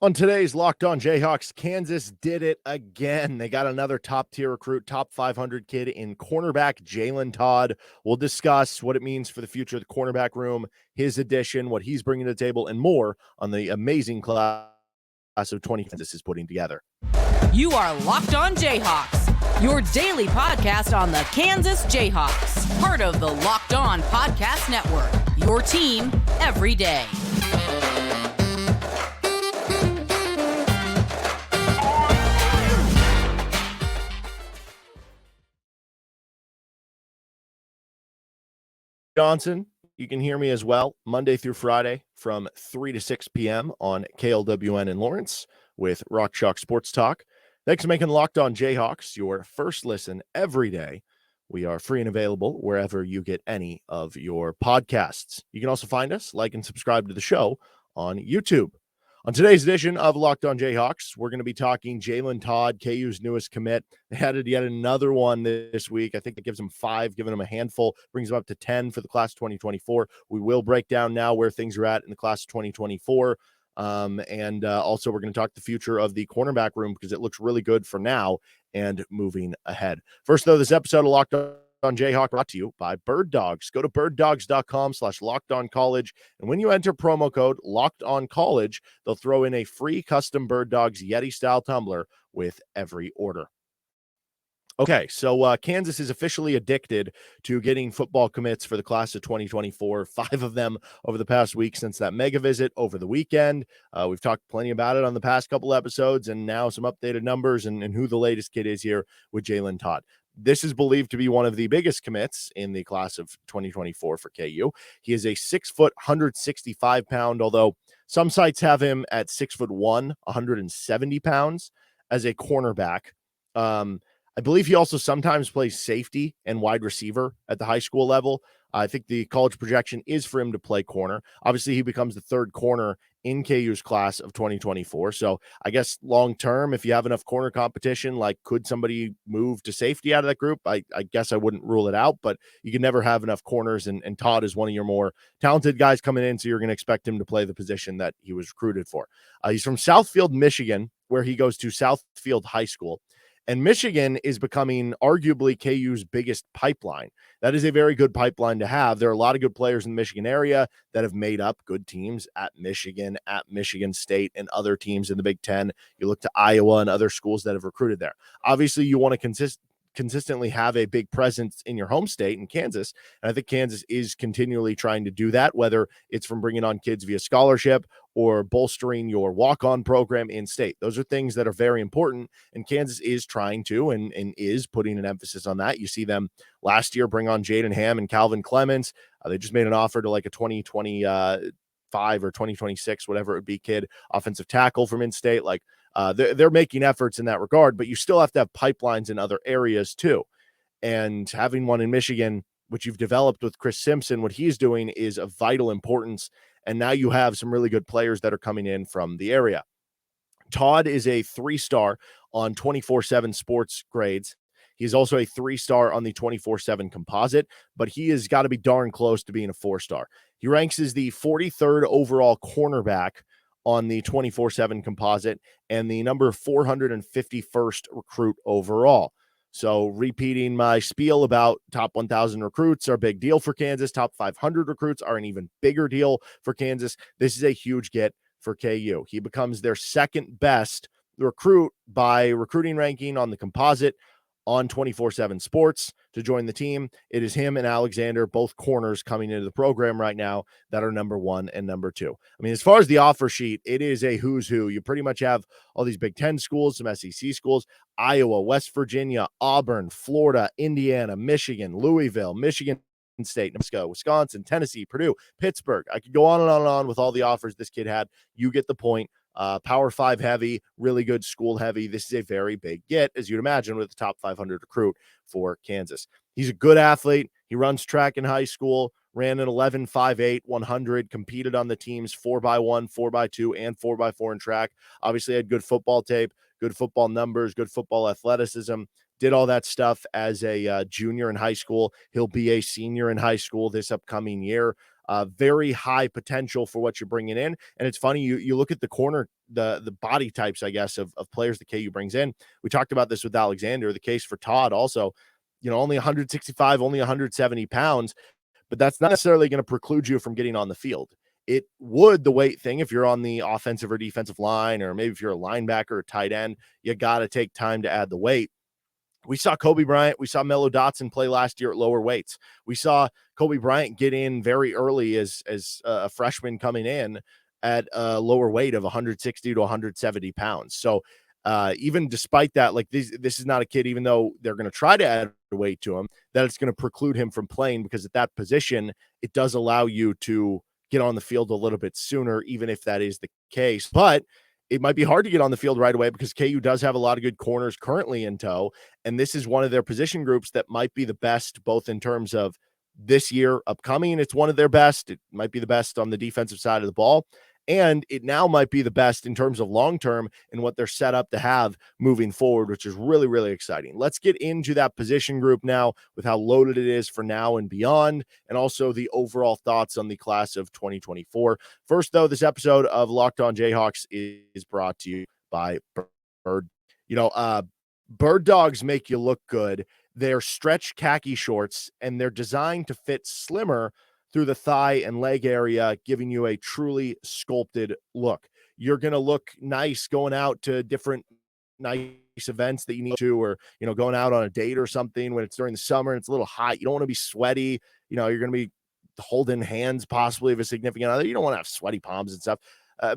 On today's Locked On Jayhawks, Kansas did it again. They got another top-tier recruit, top 500 kid in cornerback Jalen Todd. We'll discuss what it means for the future of the cornerback room, his addition, what he's bringing to the table, and more on the amazing class of 20 Kansas is putting together. You are Locked On Jayhawks, your daily podcast on the Kansas Jayhawks, part of the Locked On Podcast Network, your team every day. Johnson, you can hear me as well Monday through Friday from 3 to 6 p.m. on KLWN in Lawrence with Rock Chalk Sports Talk. Thanks for making Locked On Jayhawks your first listen every day. We are free and available wherever you get any of your podcasts. You can also find us, like and subscribe to the show on YouTube. On today's edition of Locked On Jayhawks, we're going to be talking Jalen Todd, KU's newest commit. They added yet another one this week. I think it gives them 5, giving them a handful, brings them up to 10 for the class of 2024. We will break down now where things are at in the class of 2024. Also, we're going to talk the future of the cornerback room because it looks really good for now and moving ahead. First, though, this episode of Locked On Jayhawk brought to you by Birddogs. Go to birddogs.com/lockedoncollege, and when you enter promo code LOCKEDONCollege, they'll throw in a free custom Birddogs Yeti-style tumbler with every order. Okay, so Kansas is officially addicted to getting football commits for the class of 2024, 5 of them over the past week since that mega visit over the weekend. We've talked plenty about it on the past couple episodes, and now some updated numbers and who the latest kid is here with Jalen Todd. This is believed to be one of the biggest commits in the class of 2024 for KU. He is a 6 foot, 165 pound, although some sites have him at 6'1", 170 pounds as a cornerback. I believe he also sometimes plays safety and wide receiver at the high school level. I think the college projection is for him to play corner. Obviously, he becomes the third corner in KU's class of 2024. So I guess long-term, if you have enough corner competition, like could somebody move to safety out of that group? I guess I wouldn't rule it out, but you can never have enough corners. And Todd is one of your more talented guys coming in. So you're going to expect him to play the position that he was recruited for. He's from Southfield, Michigan, where he goes to Southfield High School. And Michigan is becoming arguably KU's biggest pipeline. That is a very good pipeline to have. There are a lot of good players in the Michigan area that have made up good teams at Michigan State, and other teams in the Big Ten. You look to Iowa and other schools that have recruited there. Obviously, you want to consistently have a big presence in your home state in Kansas. And I think Kansas is continually trying to do that, whether it's from bringing on kids via scholarship or bolstering your walk-on program in state. Those are things that are very important, and Kansas is trying to and is putting an emphasis on that. You see them last year bring on Jaden Ham and Calvin Clements. They just made an offer to like a 2025 or 2026, whatever it would be, kid, offensive tackle from in-state. Like they're making efforts in that regard, but you still have to have pipelines in other areas too. And having one in Michigan, which you've developed with Chris Simpson, what he's doing is of vital importance. And now you have some really good players that are coming in from the area. Todd is a 3-star on 24/7 sports grades. He's also a 3-star on the 24/7 composite, but he has got to be darn close to being a 4-star. He ranks as the 43rd overall cornerback on the 24/7 composite and the number 451st recruit overall. So repeating my spiel about top 1,000 recruits are a big deal for Kansas. Top 500 recruits are an even bigger deal for Kansas. This is a huge get for KU. He becomes their second best recruit by recruiting ranking on the composite on 24/7 sports to join the team. It is him and Alexander, both corners coming into the program right now, that are number 1 and number 2. I mean, as far as the offer sheet, it is a who's who. You pretty much have all these Big Ten schools, some SEC schools, Iowa, West Virginia, Auburn, Florida, Indiana, Michigan, Louisville, Michigan State, Nebraska, Wisconsin, Tennessee, Purdue, Pittsburgh. I could go on and on and on with all the offers this kid had. You get the point. Power 5 heavy, really good school heavy. This is a very big get, as you'd imagine, with the top 500 recruit for Kansas. He's a good athlete. He runs track in high school, ran an 11.58, 100, competed on the team's 4x1, 4x2, and 4x4 in track. Obviously had good football tape, good football numbers, good football athleticism. Did all that stuff as a junior in high school. He'll be a senior in high school this upcoming year. Very high potential for what you're bringing in. And it's funny, you look at the corner, the body types, I guess, of players that KU brings in. We talked about this with Alexander, the case for Todd also, only 165, only 170 pounds, but that's not necessarily going to preclude you from getting on the field. It would, the weight thing, if you're on the offensive or defensive line, or maybe if you're a linebacker or tight end, you got to take time to add the weight. We saw Kobe Bryant, we saw Melo Dotson play last year at lower weights. We saw Kobe Bryant get in very early as a freshman coming in at a lower weight of 160 to 170 pounds. So even despite that, like this is not a kid, even though they're going to try to add weight to him, that it's going to preclude him from playing, because at that position, it does allow you to get on the field a little bit sooner, even if that is the case. But it might be hard to get on the field right away, because KU does have a lot of good corners currently in tow. And this is one of their position groups that might be the best, both in terms of this year upcoming. It's one of their best. It might be the best on the defensive side of the ball. And it now might be the best in terms of long-term and what they're set up to have moving forward, which is really, really exciting. Let's get into that position group now with how loaded it is for now and beyond, and also the overall thoughts on the class of 2024. First, though, this episode of Locked On Jayhawks is brought to you by Bird. Birddogs make you look good. They're stretch khaki shorts, and they're designed to fit slimmer through the thigh and leg area, giving you a truly sculpted look. You're going to look nice going out to different nice events that you need to, or, going out on a date or something when it's during the summer and it's a little hot. You don't want to be sweaty. You're going to be holding hands possibly of a significant other. You don't want to have sweaty palms and stuff.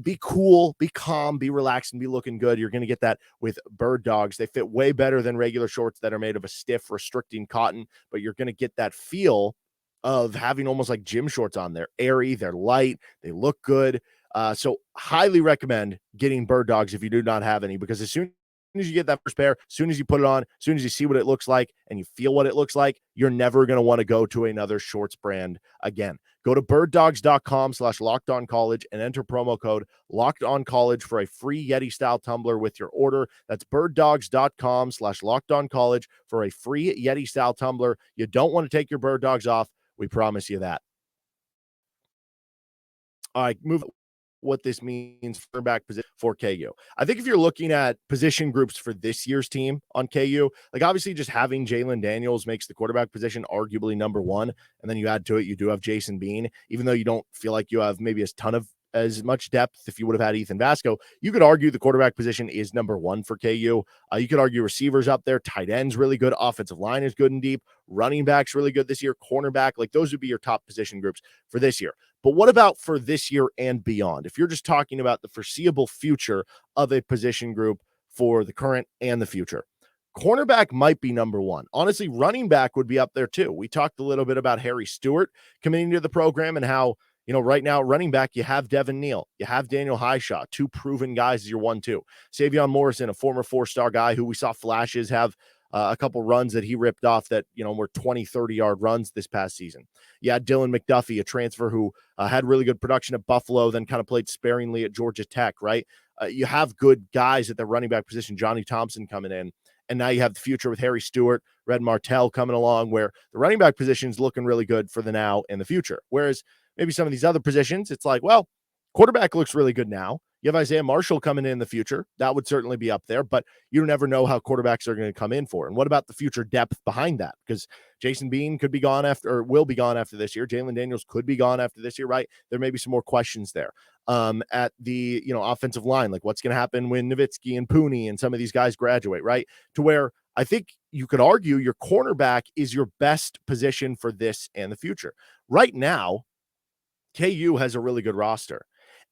Be cool, be calm, be relaxed, and be looking good. You're going to get that with Birddogs. They fit way better than regular shorts that are made of a stiff, restricting cotton, but you're going to get that feel of having almost like gym shorts on. They're airy, they're light, they look good. So highly recommend getting Birddogs if you do not have any, because as soon as you get that first pair, as soon as you put it on, as soon as you see what it looks like and you feel what it looks like, you're never going to want to go to another shorts brand again. Go to birddogs.com/lockedoncollege and enter promo code LOCKEDONCollege for a free Yeti-style tumbler with your order. That's birddogs.com/lockedoncollege for a free Yeti-style tumbler. You don't want to take your Birddogs off. We promise you that. All right, move what this means for back position for KU. I think if you're looking at position groups for this year's team on KU, like obviously just having Jalen Daniels makes the quarterback position arguably number one. And then you add to it, you do have Jason Bean, even though you don't feel like you have maybe as much depth if you would have had Ethan Vasco. You could argue the quarterback position is number one for KU. You could argue receivers up there, tight ends really good, offensive line is good and deep, running backs really good this year, cornerback, like those would be your top position groups for this year. But what about for this year and beyond? If you're just talking about the foreseeable future of a position group for the current and the future, cornerback might be number one. Honestly, running back would be up there too. We talked a little bit about Harry Stewart coming into the program and how, right now, running back, you have Devin Neal, you have Daniel Highshaw, two proven guys as your 1-2. Savion Morrison, a former 4-star guy who we saw flashes have a couple runs that he ripped off that, were 20, 30-yard runs this past season. You had Dylan McDuffie, a transfer who had really good production at Buffalo, then kind of played sparingly at Georgia Tech, right? You have good guys at the running back position, Johnny Thompson coming in. And now you have the future with Harry Stewart, Red Martell coming along, where the running back position is looking really good for the now and the future. Whereas maybe some of these other positions, it's like, well, quarterback looks really good now. You have Isaiah Marshall coming in the future. That would certainly be up there, but you never know how quarterbacks are going to come in for. And what about the future depth behind that? Because Jason Bean could be gone after, or will be gone after this year. Jalen Daniels could be gone after this year, right? There may be some more questions there. At the, offensive line, like what's going to happen when Nowitzki and Pooney and some of these guys graduate, right? To where I think you could argue your cornerback is your best position for this and the future. Right now, KU has a really good roster.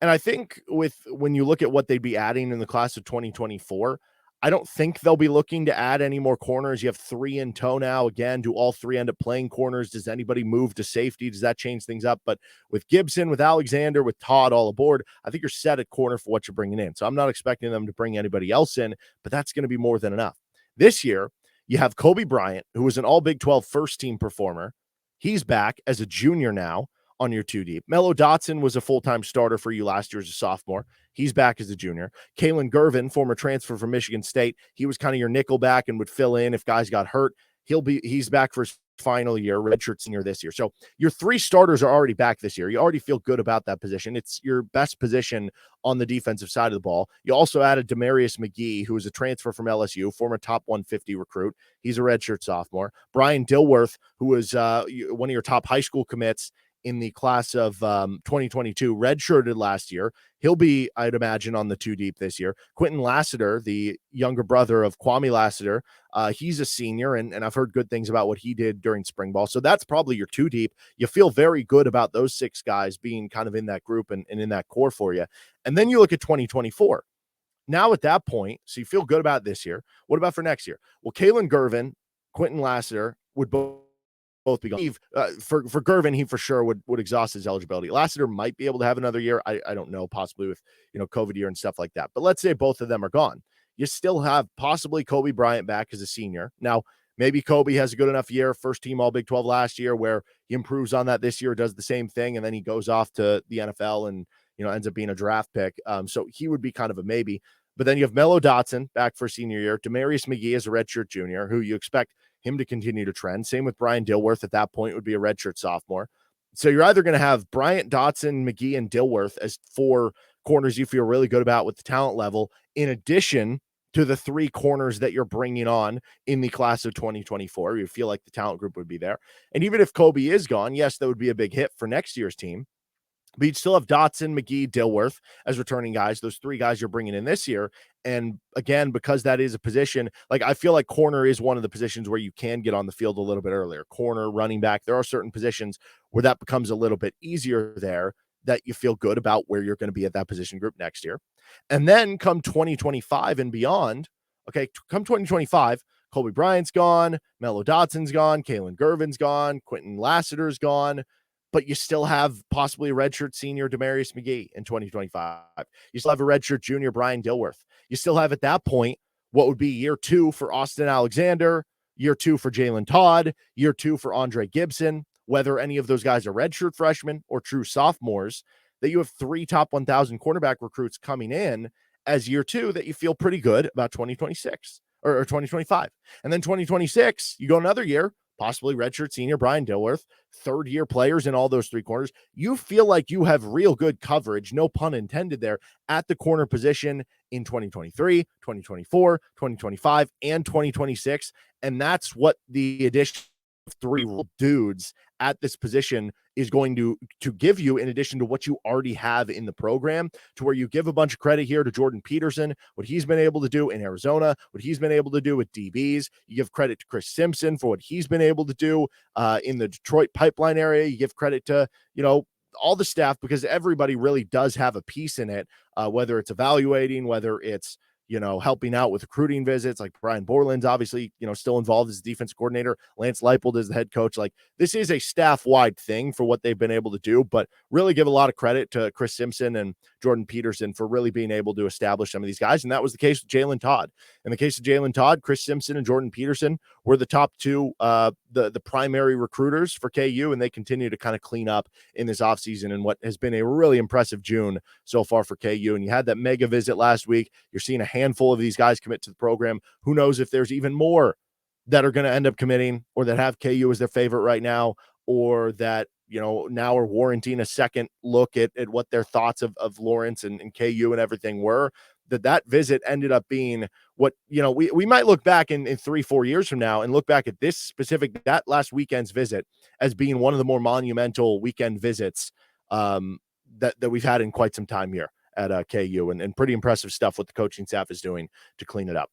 And I think when you look at what they'd be adding in the class of 2024, I don't think they'll be looking to add any more corners. You have 3 in tow now. Again, do all 3 end up playing corners? Does anybody move to safety? Does that change things up? But with Gibson, with Alexander, with Todd all aboard, I think you're set at corner for what you're bringing in. So I'm not expecting them to bring anybody else in, but that's going to be more than enough. This year, you have Kobe Bryant, who was an all Big 12 first-team performer. He's back as a junior now on your 2 deep. Melo Dotson was a full-time starter for you last year as a sophomore. He's back as a junior. Kalen Gervin, former transfer from Michigan State, he was kind of your nickel back and would fill in if guys got hurt. He's back for his final year, redshirt senior this year. So your 3 starters are already back this year. You already feel good about that position. It's your best position on the defensive side of the ball. You also added Demarius McGee, who is a transfer from LSU, former top 150 recruit. He's a redshirt sophomore. Brian Dilworth, who was one of your top high school commits in the class of 2022, redshirted last year. He'll be, I'd imagine, on the 2 deep this year. Quentin Lassiter, the younger brother of Kwame Lassiter, he's a senior, and I've heard good things about what he did during spring ball. So that's probably your 2 deep. You feel very good about those 6 guys being kind of in that group and in that core for you. And then you look at 2024. Now at that point, so you feel good about this year. What about for next year? Well, Kalen Gervin, Quentin Lassiter would both be gone. For Gervin, he for sure would exhaust his eligibility. Lassiter might be able to have another year. I don't know, possibly with COVID year and stuff like that. But let's say both of them are gone. You still have possibly Kobe Bryant back as a senior. Now, maybe Kobe has a good enough year, first team All Big 12 last year, where he improves on that this year, does the same thing, and then he goes off to the NFL and ends up being a draft pick. So he would be kind of a maybe. But then you have Mello Dotson back for senior year. Demarius McGee is a redshirt junior, who you expect him to continue to trend. Same with Brian Dilworth at that point would be a redshirt sophomore. So you're either going to have Bryant, Dotson, McGee, and Dilworth as 4 corners you feel really good about with the talent level, in addition to the 3 corners that you're bringing on in the class of 2024. You feel like the talent group would be there. And even if Kobe is gone, yes, that would be a big hit for next year's team. But you'd still have Dotson, McGee, Dilworth as returning guys, those 3 guys you're bringing in this year. And again, because that is a position, like I feel like corner is one of the positions where you can get on the field a little bit earlier. Corner, running back, there are certain positions where that becomes a little bit easier there, that you feel good about where you're going to be at that position group next year. And then come 2025 and beyond, okay, come 2025, Kobe Bryant's gone, Mello Dotson's gone, Kalen Gervin's gone, Quentin Lassiter's gone, but you still have possibly a redshirt senior Demarius McGee in 2025. You still have a redshirt junior Brian Dilworth. You still have at that point what would be year 2 for Austin Alexander, year 2 for Jalen Todd, year 2 for Andre Gibson. Whether any of those guys are redshirt freshmen or true sophomores, that you have 3 top 1,000 cornerback recruits coming in as year 2 that you feel pretty good about 2026 or 2025. And then 2026, you go another year, possibly redshirt senior Brian Dilworth, 3rd-year players in all those 3 corners. You feel like you have real good coverage, no pun intended there, at the corner position in 2023, 2024, 2025, and 2026. And that's what the addition of 3 dudes at this position is going to give you, in addition to what you already have in the program, to where you give a bunch of credit here to Jordan Peterson, what he's been able to do in Arizona, what he's been able to do with DBs. You give credit to Chris Simpson for what he's been able to do in the Detroit pipeline area. You give credit to, all the staff, because everybody really does have a piece in it, whether it's evaluating, whether it's helping out with recruiting visits. Like Brian Borland's obviously, still involved as defense coordinator. Lance Leipold is the head coach. Like, this is a staff-wide thing for what they've been able to do, but really give a lot of credit to Chris Simpson and Jordan Peterson for really being able to establish some of these guys. And that was the case with Jalen Todd. In the case of Jalen Todd, Chris Simpson and Jordan Peterson were the top 2, the primary recruiters for KU, and they continue to kind of clean up in this offseason and what has been a really impressive June so far for KU. And you had that mega visit last week. You're seeing a handful of these guys commit to the program. Who knows if there's even more that are going to end up committing, or that have KU as their favorite right now, or that, now are warranting a second look at what their thoughts of Lawrence and KU and everything were. That visit ended up being what, we might look back in 3-4 years from now and look back at this specific, that last weekend's visit as being one of the more monumental weekend visits that we've had in quite some time here at KU, and pretty impressive stuff what the coaching staff is doing to clean it up.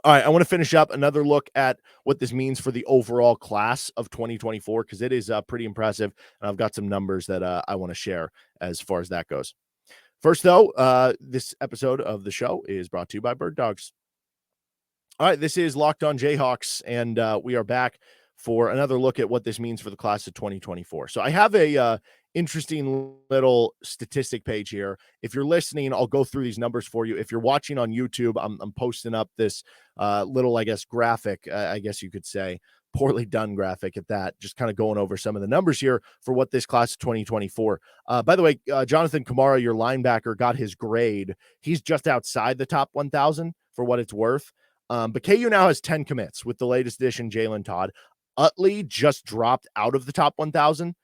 All right, I want to finish up another look at what this means for the overall class of 2024, because it is pretty impressive, and I've got some numbers that I want to share as far as that goes. First, though, this episode of the show is brought to you by Birddogs. All right, this is Locked On Jayhawks, and we are back for another look at what this means for the class of 2024. So I have a interesting little statistic page here. If you're listening, I'll go through these numbers for you. If you're watching on YouTube, I'm posting up this little, graphic, I guess you could say, poorly done graphic at that, just kind of going over some of the numbers here for what this class of 2024. By the way, Jonathan Kamara, your linebacker, got his grade. He's just outside the top 1,000 for what it's worth. But KU now has 10 commits with the latest addition, Jalen Todd. Utley just dropped out of the top 1,000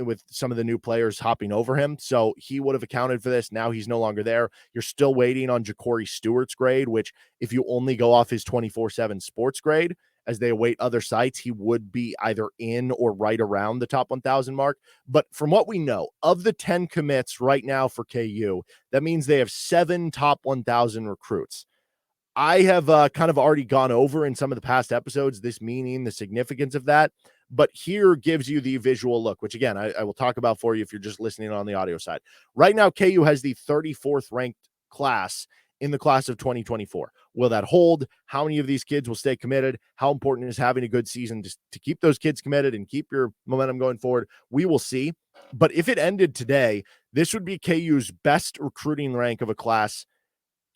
with some of the new players hopping over him. So he would have accounted for this. Now he's no longer there. You're still waiting on Ja'Cory Stewart's grade, which if you only go off his 24/7 sports grade as they await other sites, he would be either in or right around the top 1,000 mark. But from what we know, of the 10 commits right now for KU, that means they have 7 top 1,000 recruits. I have kind of already gone over in some of the past episodes this meaning, the significance of that, but here gives you the visual look, which again, I will talk about for you if you're just listening on the audio side. Right now, KU has the 34th ranked class in the class of 2024. Will that hold? How many of these kids will stay committed? How important is having a good season just to keep those kids committed and keep your momentum going forward? We will see. But if it ended today, this would be KU's best recruiting rank of a class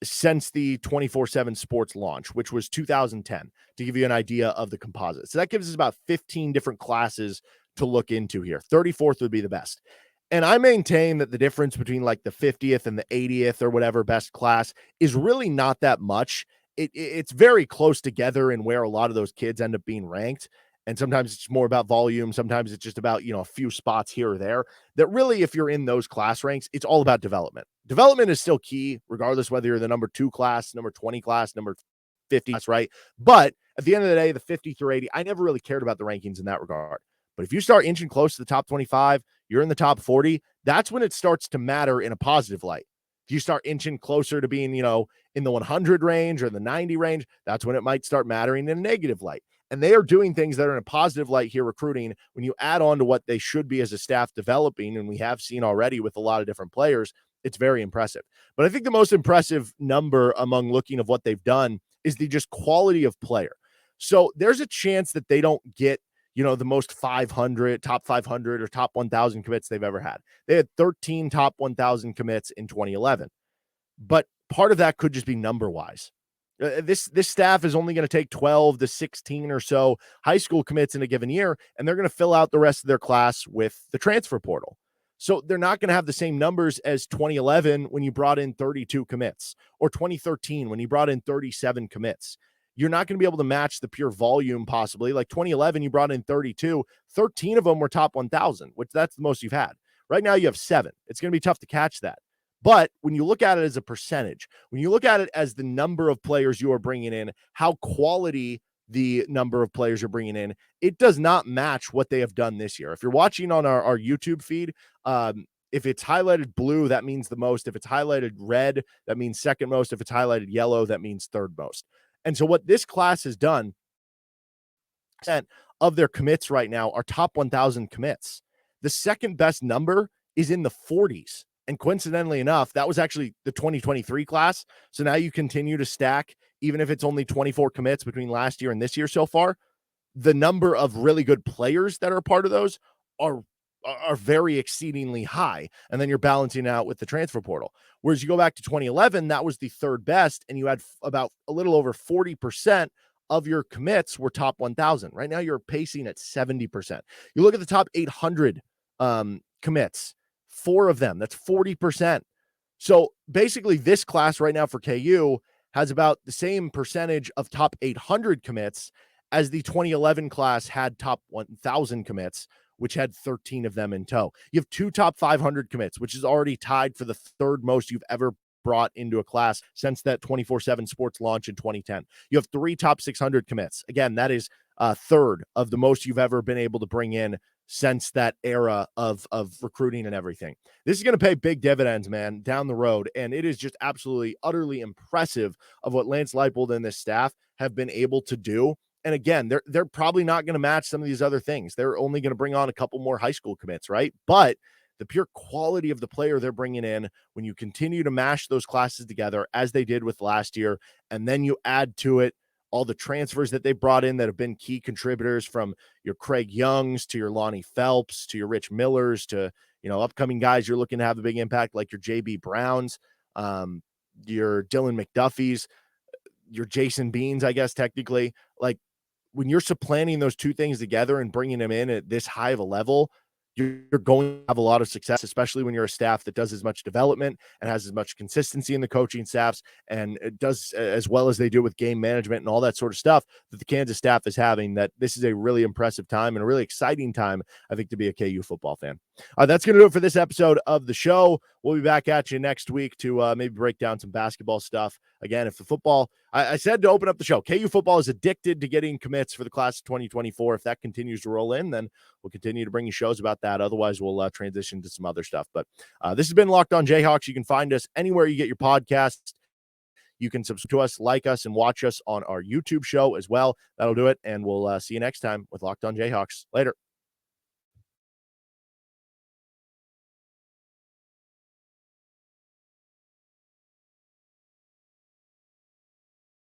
since the 24/7 sports launch, which was 2010, to give you an idea of the composite. So that gives us about 15 different classes to look into here. 34th would be the best. And I maintain that the difference between like the 50th and the 80th or whatever best class is really not that much. It's very close together in where a lot of those kids end up being ranked. And sometimes it's more about volume. Sometimes it's just about, a few spots here or there. That really, if you're in those class ranks, it's all about development. Development is still key, regardless whether you're the number 2 class, number 20 class, number 50 class, right? But at the end of the day, the 50 through 80, I never really cared about the rankings in that regard. But if you start inching close to the top 25, you're in the top 40, that's when it starts to matter in a positive light. If you start inching closer to being, in the 100 range or the 90 range, that's when it might start mattering in a negative light. And they are doing things that are in a positive light here recruiting. When you add on to what they should be as a staff developing, and we have seen already with a lot of different players, it's very impressive. But I think the most impressive number among looking of what they've done is the just quality of player. So there's a chance that they don't get, the most 500, top 500 or top 1,000 commits they've ever had. They had 13 top 1,000 commits in 2011. But part of that could just be number-wise. This staff is only going to take 12 to 16 or so high school commits in a given year, and they're going to fill out the rest of their class with the transfer portal. So they're not going to have the same numbers as 2011 when you brought in 32 commits, or 2013 when you brought in 37 commits. You're not going to be able to match the pure volume possibly. Like 2011, you brought in 32, 13 of them were top 1,000, which that's the most you've had. Right now you have 7. It's going to be tough to catch that. But when you look at it as a percentage, when you look at it as the number of players you are bringing in, how quality the number of players you're bringing in, it does not match what they have done this year. If you're watching on our YouTube feed, if it's highlighted blue, that means the most. If it's highlighted red, that means second most. If it's highlighted yellow, that means third most. And so what this class has done, of their commits right now are top 1,000 commits. The second best number is in the 40s. And coincidentally enough, that was actually the 2023 class. So now you continue to stack, even if it's only 24 commits between last year and this year so far, the number of really good players that are a part of those are very exceedingly high. And then you're balancing out with the transfer portal. Whereas you go back to 2011, that was the third best. And you had about a little over 40% of your commits were top 1,000. Right now you're pacing at 70%. You look at the top 800 commits, 4 of them, that's 40%. So basically this class right now for KU has about the same percentage of top 800 commits as the 2011 class had top 1,000 commits, which had 13 of them in tow. You have 2 top 500 commits, which is already tied for the third most you've ever brought into a class since that 24/7 sports launch in 2010. You have 3 top 600 commits. Again, that is a third of the most you've ever been able to bring in since that era of recruiting and everything. This is going to pay big dividends, man, down the road. And it is just absolutely, utterly impressive of what Lance Leipold and this staff have been able to do. And again, they're probably not going to match some of these other things. They're only going to bring on a couple more high school commits, right? But the pure quality of the player they're bringing in, when you continue to mash those classes together, as they did with last year, and then you add to it all the transfers that they brought in that have been key contributors, from your Craig Youngs to your Lonnie Phelps to your Rich Millers to, upcoming guys you're looking to have a big impact, like your JB Browns, your Dylan McDuffies, your Jason Beans, I guess, technically. Like, when you're supplanting those two things together and bringing them in at this high of a level, you're going to have a lot of success, especially when you're a staff that does as much development and has as much consistency in the coaching staffs, and it does as well as they do with game management and all that sort of stuff that the Kansas staff is having. That this is a really impressive time and a really exciting time, I think, to be a KU football fan. That's going to do it for this episode of the show. We'll be back at you next week to maybe break down some basketball stuff. Again, if the football, I said to open up the show, KU football is addicted to getting commits for the class of 2024. If that continues to roll in, then we'll continue to bring you shows about that. Otherwise, we'll transition to some other stuff. But this has been Locked On Jayhawks. You can find us anywhere you get your podcasts. You can subscribe to us, like us, and watch us on our YouTube show as well. That'll do it. And we'll see you next time with Locked On Jayhawks. Later.